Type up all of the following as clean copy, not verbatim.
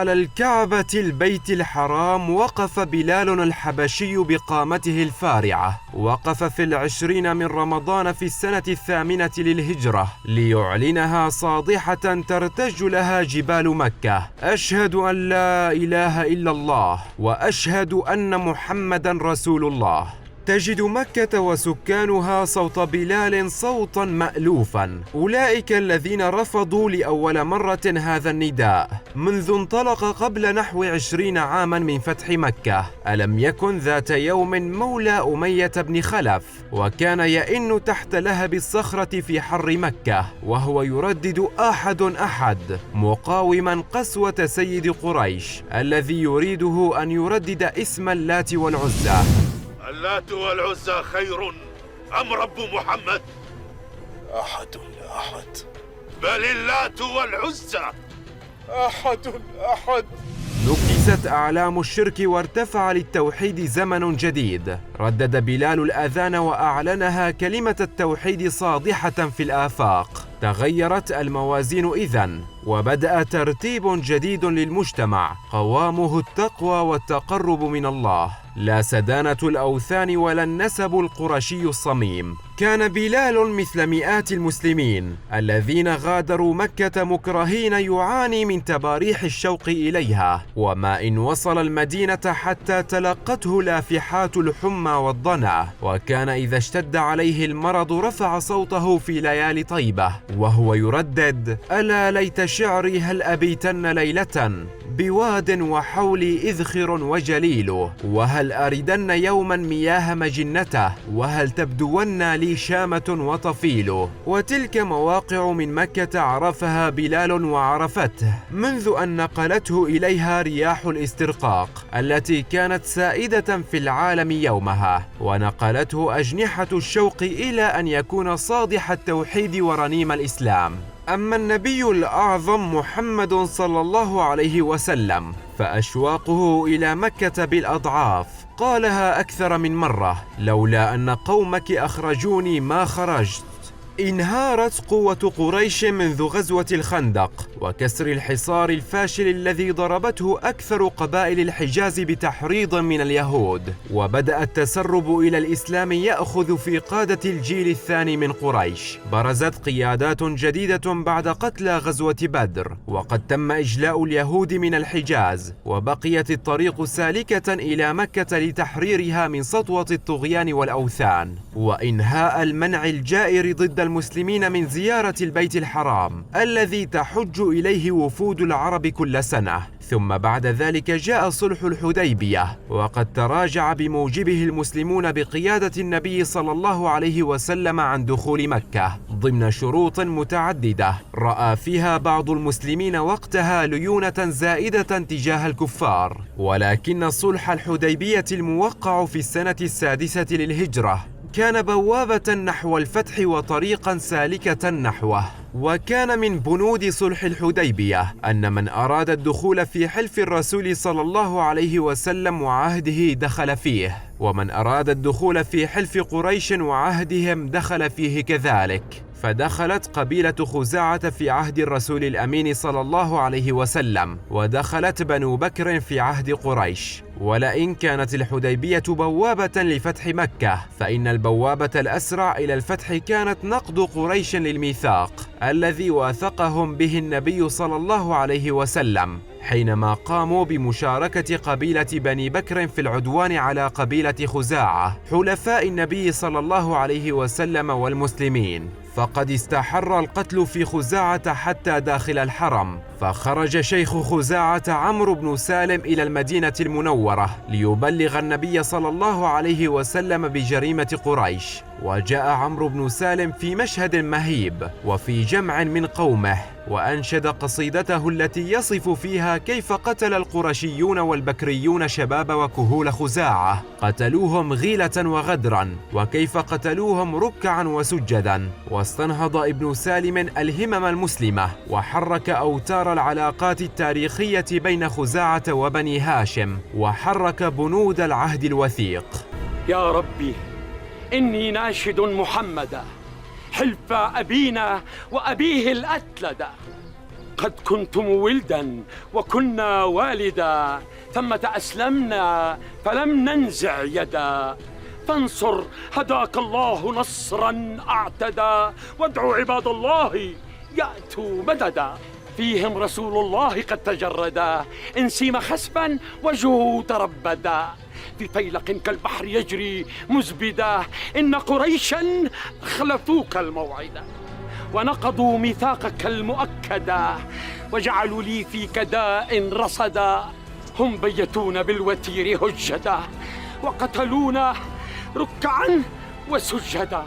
على الكعبة البيت الحرام وقف بلال الحبشي بقامته الفارعة. وقف في 20 من رمضان في السنة 8 للهجرة ليعلنها صادحة ترتج لها جبال مكة: أشهد أن لا إله إلا الله وأشهد أن محمدا رسول الله. تجد مكة وسكانها صوت بلال صوتا مألوفا، أولئك الذين رفضوا لأول مرة هذا النداء منذ انطلق قبل نحو 20 عاما من فتح مكة. ألم يكن ذات يوم مولى أمية بن خلف وكان يئن تحت لهب الصخرة في حر مكة وهو يردد أحد أحد مقاوما قسوة سيد قريش الذي يريده أن يردد اسم اللات والعزى. اللات والعزى خير أم رب محمد؟ أحد أحد. بل اللات والعزى أحد أحد. نكست أعلام الشرك وارتفع للتوحيد زمن جديد. ردد بلال الأذان وأعلنها كلمة التوحيد صادحة في الآفاق. تغيرت الموازين إذن وبدأ ترتيب جديد للمجتمع قوامه التقوى والتقرب من الله، لا سدانة الأوثان ولا النسب القرشي الصميم. كان بلال مثل مئات المسلمين الذين غادروا مكة مكرهين يعاني من تباريح الشوق إليها، وما إن وصل المدينة حتى تلقته لافحات الحمى والضنا. وكان إذا اشتد عليه المرض رفع صوته في ليالي طيبة وهو يردد: ألا ليت شعري هل أبيتن ليلة بواد وحولي إذخر وجليل، وهل أردن يوما مياه مجنته، وهل تبدون لي شامة وطفيل. وتلك مواقع من مكة عرفها بلال وعرفته منذ أن نقلته إليها رياح الاسترقاق التي كانت سائدة في العالم يومها، ونقلته أجنحة الشوق إلى أن يكون صادح التوحيد ورنيم الإسلام. أما النبي الأعظم محمد صلى الله عليه وسلم فأشواقه إلى مكة بالأضعاف. قالها أكثر من مرة: لولا أن قومك أخرجوني ما خرجت. انهارت قوة قريش منذ غزوة الخندق وكسر الحصار الفاشل الذي ضربته أكثر قبائل الحجاز بتحريض من اليهود، وبدأ التسرب إلى الإسلام يأخذ في قادة الجيل الثاني من قريش. برزت قيادات جديدة بعد قتلى غزوة بدر، وقد تم إجلاء اليهود من الحجاز، وبقيت الطريق سالكة إلى مكة لتحريرها من سطوة الطغيان والأوثان وإنهاء المنع الجائر ضد المسلمين من زيارة البيت الحرام الذي تحج إليه وفود العرب كل سنة. ثم بعد ذلك جاء صلح الحديبية، وقد تراجع بموجبه المسلمون بقيادة النبي صلى الله عليه وسلم عن دخول مكة ضمن شروط متعددة رأى فيها بعض المسلمين وقتها ليونة زائدة تجاه الكفار. ولكن صلح الحديبية الموقع في السنة 6 للهجرة كان بوابة نحو الفتح وطريقا سالكة نحوه. وكان من بنود صلح الحديبية أن من أراد الدخول في حلف الرسول صلى الله عليه وسلم وعهده دخل فيه، ومن أراد الدخول في حلف قريش وعهدهم دخل فيه كذلك. فدخلت قبيلة خزاعة في عهد الرسول الأمين صلى الله عليه وسلم، ودخلت بنو بكر في عهد قريش. ولئن كانت الحديبية بوابة لفتح مكة، فإن البوابة الأسرع إلى الفتح كانت نقض قريش للميثاق الذي واثقهم به النبي صلى الله عليه وسلم حينما قاموا بمشاركة قبيلة بني بكر في العدوان على قبيلة خزاعة حلفاء النبي صلى الله عليه وسلم والمسلمين. فقد استحر القتل في خزاعة حتى داخل الحرم، فخرج شيخ خزاعة عمرو بن سالم إلى المدينة المنورة ليبلغ النبي صلى الله عليه وسلم بجريمة قريش. وجاء عمرو بن سالم في مشهد مهيب وفي جمع من قومه، وأنشد قصيدته التي يصف فيها كيف قتل القرشيون والبكريون شباب وكهول خزاعة، قتلوهم غيلة وغدرا، وكيف قتلوهم ركعا وسجدا. واستنهض ابن سالم الهمم المسلمة وحرك أوتار العلاقات التاريخية بين خزاعة وبني هاشم، وحرك بنود العهد الوثيق. يا ربي إني ناشد محمدا حلف أبينا وأبيه الأتلدا. لقد كنتم ولدا وكنا والدا، ثمة أسلمنا فلم ننزع يدا. فانصر هداك الله نصرا أعتدى، وادعوا عباد الله يأتوا مددا. فيهم رسول الله قد تجردا، إن سيم خسفا وجهه تربدا. في فيلق كالبحر يجري مزبدا، إن قريشا أخلفوك الموعدا، ونقضوا ميثاقك المؤكدا، وجعلوا لي فيك داء رصدا. هم بيتونا بالوتير هجدا، وقتلونا ركعا وسجدا.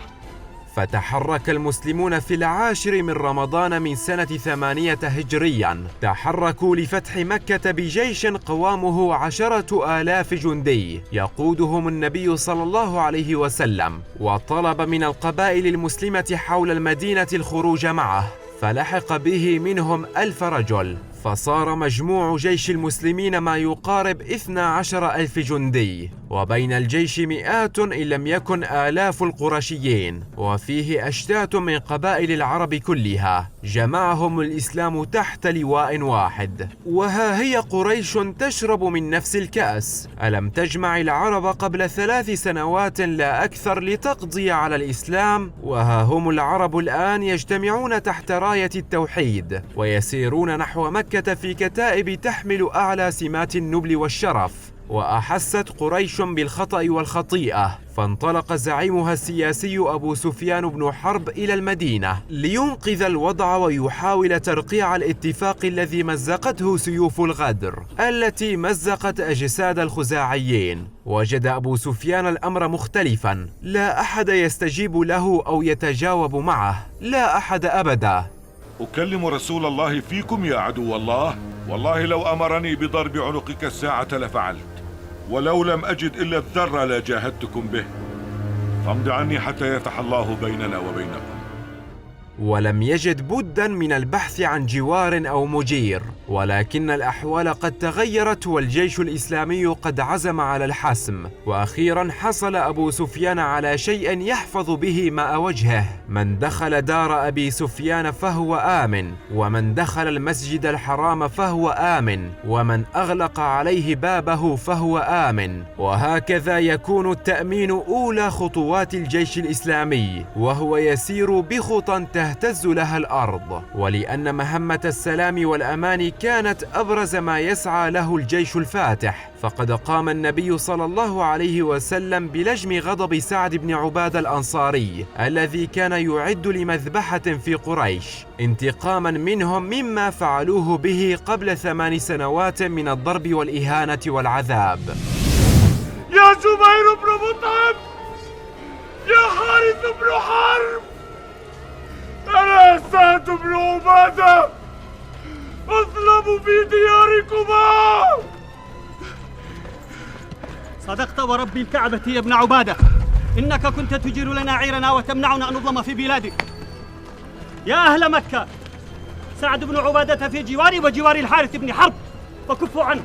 فتحرك المسلمون في 10 من رمضان من سنة 8 هجريا. تحركوا لفتح مكة بجيش قوامه 10,000 جندي يقودهم النبي صلى الله عليه وسلم، وطلب من القبائل المسلمة حول المدينة الخروج معه، فلحق به منهم 1000 رجل، فصار مجموع جيش المسلمين ما يقارب 12,000 جندي، وبين الجيش مئات إن لم يكن آلاف القرشيين، وفيه أشتات من قبائل العرب كلها، جمعهم الإسلام تحت لواء واحد. وها هي قريش تشرب من نفس الكأس. ألم تجمع العرب قبل 3 سنوات لا أكثر لتقضي على الإسلام؟ وها هم العرب الآن يجتمعون تحت راية التوحيد، ويسيرون نحو مكة في كتائب تحمل أعلى سمات النبل والشرف. وأحست قريش بالخطأ والخطيئة، فانطلق زعيمها السياسي أبو سفيان بن حرب إلى المدينة لينقذ الوضع ويحاول ترقيع الاتفاق الذي مزقته سيوف الغدر التي مزقت أجساد الخزاعيين. وجد أبو سفيان الأمر مختلفا، لا أحد يستجيب له أو يتجاوب معه، لا أحد أبدا. أكلم رسول الله فيكم يا عدو الله، والله لو أمرني بضرب عنقك الساعة لفعلت، ولو لم أجد إلا الذر لجاهدتكم به، فامض عني حتى يفتح الله بيننا وبينكم. ولم يجد بدا من البحث عن جوار أو مجير، ولكن الأحوال قد تغيرت والجيش الإسلامي قد عزم على الحسم. وأخيرا حصل أبو سفيان على شيء يحفظ به ماء وجهه: من دخل دار أبي سفيان فهو آمن، ومن دخل المسجد الحرام فهو آمن، ومن أغلق عليه بابه فهو آمن. وهكذا يكون التأمين أولى خطوات الجيش الإسلامي، وهو يسير بخطى تهتز لها الأرض. ولأن مهمة السلام والأمان كانت أبرز ما يسعى له الجيش الفاتح، فقد قام النبي صلى الله عليه وسلم بلجم غضب سعد بن عبادة الأنصاري الذي كان يعد لمذبحة في قريش، انتقاما منهم مما فعلوه به قبل 8 سنوات من الضرب والإهانة والعذاب. يا زبير بن مطعم، يا حارث بن حرب، أنا سعد بن عبادة، أظلم في دياركما. صدقت ورب الكعبة يا ابن عبادة، إنك كنت تجير لنا عيرنا وتمنعنا أن نظلم في بلادك. يا أهل مكة، سعد بن عبادة في جواري وجوار الحارث بن حرب، فكفوا عنه.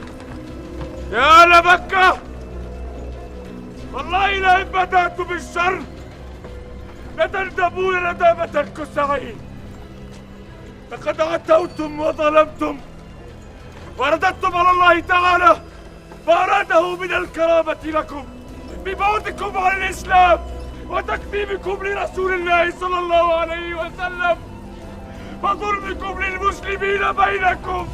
يا أهل مكة، والله لئن بدأت بالشر لتندبون ندامة الكسعين. لقد عتوتم وظلمتم ورددتم على الله تعالى فأراده من الكرامة لكم ببعدكم عن الإسلام وتكذيبكم لرسول الله صلى الله عليه وسلم وظلمكم للمسلمين بينكم.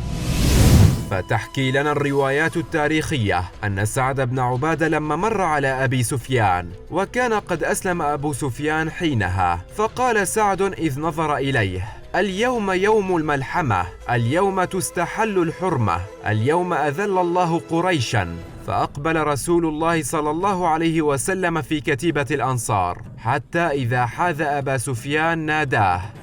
فتحكي لنا الروايات التاريخية أن سعد بن عبادة لما مر على أبي سفيان، وكان قد أسلم أبو سفيان حينها، فقال سعد إذ نظر إليه: اليوم يوم الملحمة، اليوم تستحل الحرمة، اليوم أذل الله قريشا. فأقبل رسول الله صلى الله عليه وسلم في كتيبة الأنصار، حتى إذا حاذ أبا سفيان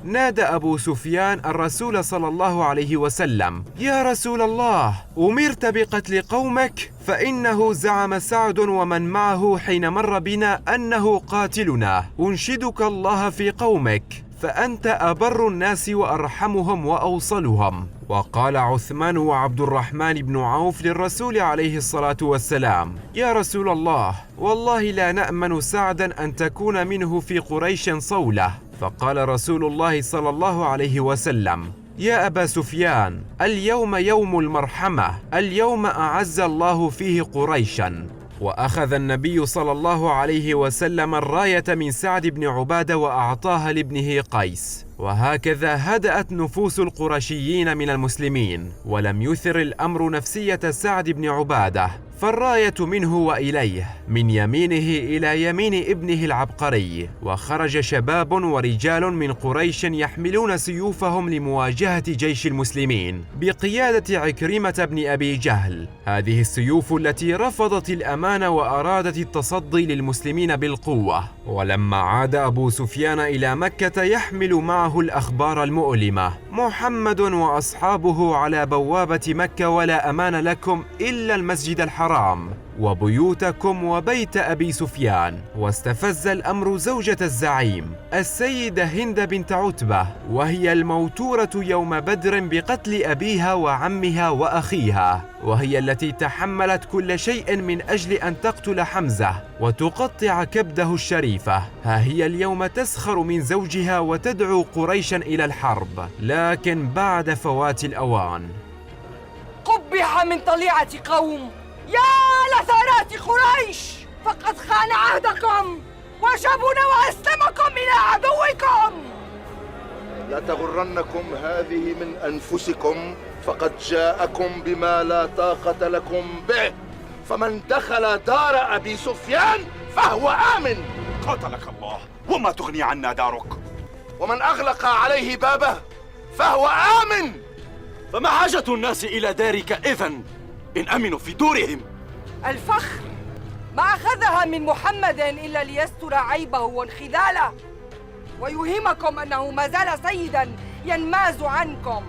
نادى أبو سفيان الرسول صلى الله عليه وسلم: يا رسول الله، أمرت بقتل قومك؟ فإنه زعم سعد ومن معه حين مر بنا أنه قاتلنا. أنشدك الله في قومك، فأنت أبر الناس وأرحمهم وأوصلهم. وقال عثمان وعبد الرحمن بن عوف للرسول عليه الصلاة والسلام: يا رسول الله، والله لا نأمن سعدا أن تكون منه في قريش صولة. فقال رسول الله صلى الله عليه وسلم: يا أبا سفيان، اليوم يوم المرحمة، اليوم أعز الله فيه قريشا. وأخذ النبي صلى الله عليه وسلم الراية من سعد بن عبادة وأعطاها لابنه قيس. وهكذا هدأت نفوس القرشيين من المسلمين، ولم يثر الأمر نفسية سعد بن عبادة، فالراية منه وإليه، من يمينه إلى يمين ابنه العبقري. وخرج شباب ورجال من قريش يحملون سيوفهم لمواجهة جيش المسلمين بقيادة عكرمة بن أبي جهل. هذه السيوف التي رفضت الأمان وأرادت التصدي للمسلمين بالقوة. ولما عاد أبو سفيان إلى مكة يحمل معه الأخبار المؤلمة: محمد وأصحابه على بوابة مكة، ولا أمان لكم إلا المسجد الحرام وبيوتكم وبيت أبي سفيان. واستفز الأمر زوجة الزعيم السيدة هند بنت عتبة، وهي الموتورة يوم بدر بقتل أبيها وعمها وأخيها، وهي التي تحملت كل شيء من أجل أن تقتل حمزة وتقطع كبده الشريفة. ها هي اليوم تسخر من زوجها وتدعو قريشا إلى الحرب، لكن بعد فوات الأوان. قبح من طليعة قوم، يا لثارات قريش، فقد خان عهدكم وجبن وأسلمكم إلى عدوكم. لا تغرنكم هذه من أنفسكم، فقد جاءكم بما لا طاقة لكم به، فمن دخل دار أبي سفيان فهو آمن. قاتلك الله، وما تغني عنا دارك؟ ومن أغلق عليه بابه فهو آمن. فما حاجة الناس إلى دارك إذن إن أمنوا في دورهم؟ الفخر ما أخذها من محمد إلا ليستر عيبه وانخذاله ويوهمكم أنه ما زال سيدا ينماز عنكم.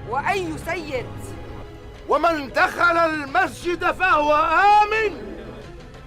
وأي سيد؟ ومن دخل المسجد فهو آمن.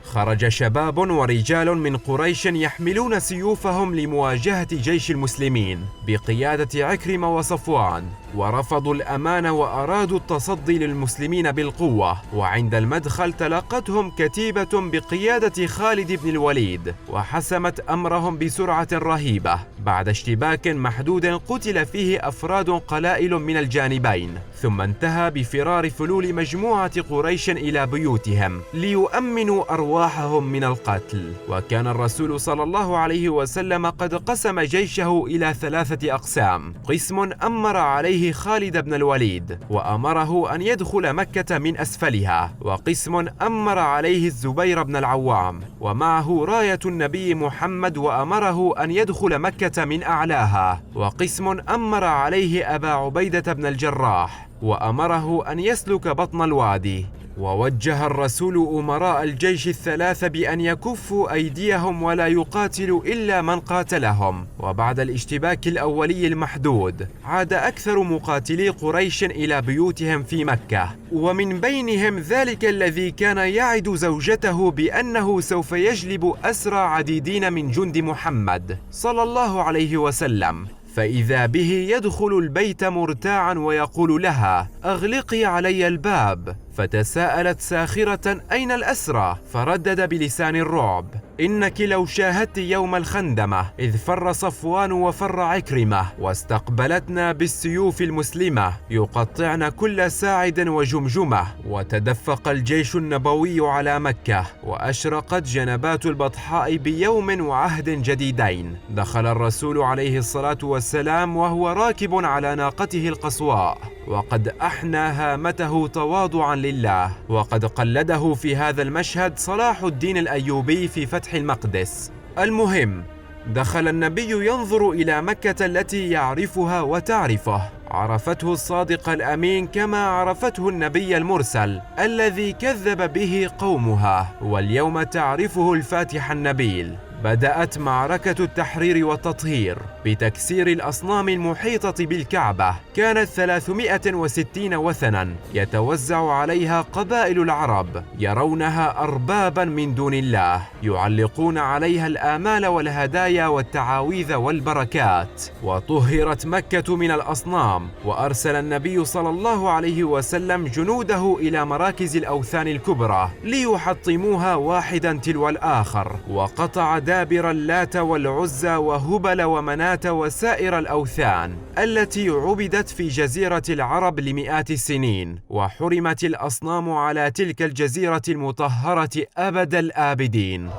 خرج شباب ورجال من قريش يحملون سيوفهم لمواجهة جيش المسلمين بقيادة عكرمة وصفوان، ورفضوا الأمان وأرادوا التصدي للمسلمين بالقوة. وعند المدخل تلقتهم كتيبة بقيادة خالد بن الوليد، وحسمت أمرهم بسرعة رهيبة. بعد اشتباك محدود قتل فيه أفراد قلائل من الجانبين، ثم انتهى بفرار فلول مجموعة قريش إلى بيوتهم ليؤمنوا أرواحهم من القتل. وكان الرسول صلى الله عليه وسلم قد قسم جيشه إلى 3 أقسام: قسم أمر عليه خالد بن الوليد وأمره أن يدخل مكة من أسفلها، وقسم أمر عليه الزبير بن العوام ومعه راية النبي محمد وأمره أن يدخل مكة من أعلاها، وقسم أمر عليه أبا عبيدة بن الجراح وأمره أن يسلك بطن الوادي. ووجه الرسول أمراء الجيش 3 بأن يكفوا أيديهم ولا يقاتلوا إلا من قاتلهم. وبعد الاشتباك الأولي المحدود عاد أكثر مقاتلي قريش إلى بيوتهم في مكة، ومن بينهم ذلك الذي كان يعد زوجته بأنه سوف يجلب أسرى عديدين من جند محمد صلى الله عليه وسلم. فإذا به يدخل البيت مرتاعا ويقول لها: أغلقي علي الباب. فتساءلت ساخرة: أين الأسرى؟ فردد بلسان الرعب: إنك لو شاهدت يوم الخندمة إذ فر صفوان وفر عكرمة واستقبلتنا بالسيوف المسلمة يقطعن كل ساعد وجمجمة. وتدفق الجيش النبوي على مكة، وأشرقت جنبات البطحاء بيوم وعهد جديدين. دخل الرسول عليه الصلاة والسلام وهو راكب على ناقته القصواء، وقد أحنى هامته تواضعا لله. وقد قلده في هذا المشهد صلاح الدين الأيوبي في فتح المقدس. المهم، دخل النبي ينظر إلى مكة التي يعرفها وتعرفه. عرفته الصادق الأمين كما عرفته النبي المرسل الذي كذب به قومها، واليوم تعرفه الفاتح النبيل. بدأت معركة التحرير والتطهير بتكسير الأصنام المحيطة بالكعبة. كانت 360 وثنا يتوزع عليها قبائل العرب يرونها أربابا من دون الله، يعلقون عليها الآمال والهدايا والتعاويذ والبركات. وطهرت مكة من الأصنام، وأرسل النبي صلى الله عليه وسلم جنوده إلى مراكز الأوثان الكبرى ليحطموها واحدا تلو الآخر، وقطع مدابر اللات والعزى وهبل ومناة وسائر الأوثان التي عبدت في جزيرة العرب لمئات السنين، وحرمت الأصنام على تلك الجزيرة المطهرة أبد الآبدين.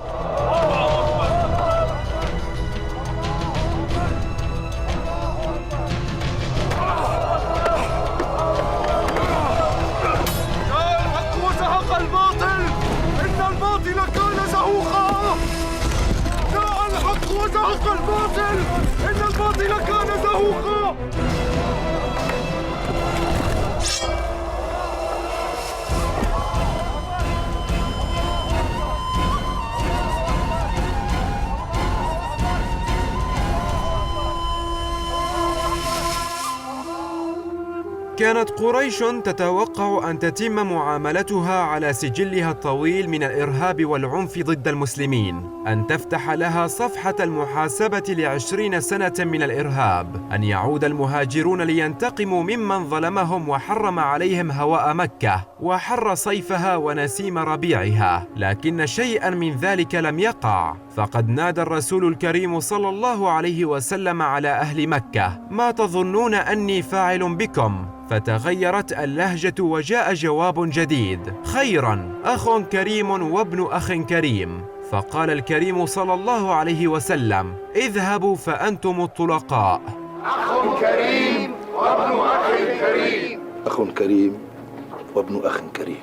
وزهق الباطل، إن الباطل كان زهوقا. كانت قريش تتوقع أن تتم معاملتها على سجلها الطويل من الإرهاب والعنف ضد المسلمين، أن تفتح لها صفحة المحاسبة ل20 سنة من الإرهاب، أن يعود المهاجرون لينتقموا ممن ظلمهم وحرم عليهم هواء مكة وحر صيفها ونسيم ربيعها، لكن شيئا من ذلك لم يقع. فقد نادى الرسول الكريم صلى الله عليه وسلم على أهل مكة: ما تظنون أني فاعل بكم؟ فتغيرت اللهجة وجاء جواب جديد: خيرا، أخ كريم وابن أخ كريم. فقال الكريم صلى الله عليه وسلم: اذهبوا فأنتم الطلقاء. أخ كريم وابن أخ كريم. أخ كريم وابن أخ كريم.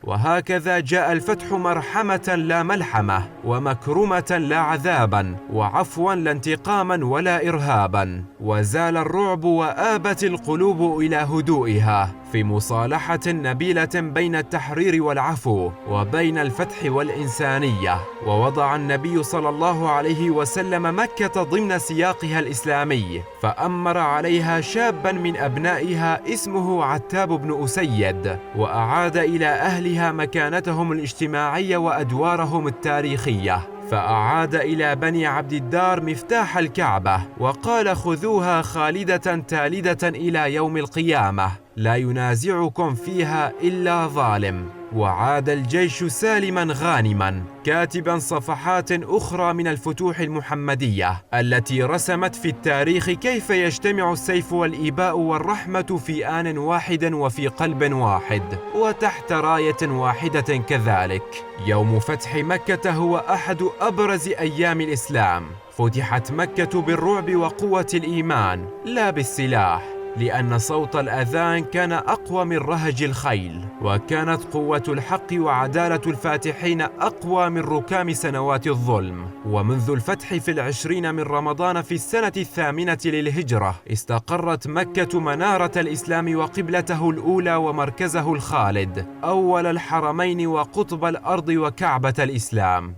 وهكذا جاء الفتح مرحمة لا ملحمة، ومكرمة لا عذابا، وعفوا لا انتقاما ولا إرهابا، وزال الرعب وآبت القلوب إلى هدوئها في مصالحة نبيلة بين التحرير والعفو وبين الفتح والإنسانية. ووضع النبي صلى الله عليه وسلم مكة ضمن سياقها الإسلامي، فأمر عليها شابا من أبنائها اسمه عتاب بن أسيد، وأعاد إلى أهلها مكانتهم الاجتماعية وأدوارهم التاريخية، فأعاد إلى بني عبد الدار مفتاح الكعبة، وقال: خذوها خالدة تالدة إلى يوم القيامة، لا ينازعكم فيها إلا ظالم. وعاد الجيش سالما غانما، كاتبا صفحات أخرى من الفتوح المحمدية التي رسمت في التاريخ كيف يجتمع السيف والإيباء والرحمة في آن واحد وفي قلب واحد وتحت راية واحدة كذلك. يوم فتح مكة هو أحد أبرز أيام الإسلام. فتحت مكة بالرعب وقوة الإيمان لا بالسلاح، لأن صوت الأذان كان أقوى من رهج الخيل، وكانت قوة الحق وعدالة الفاتحين أقوى من ركام سنوات الظلم. ومنذ الفتح في 20 من رمضان في السنة 8 للهجرة استقرت مكة منارة الإسلام وقبلته الأولى ومركزه الخالد، أول الحرمين وقطب الأرض وكعبة الإسلام.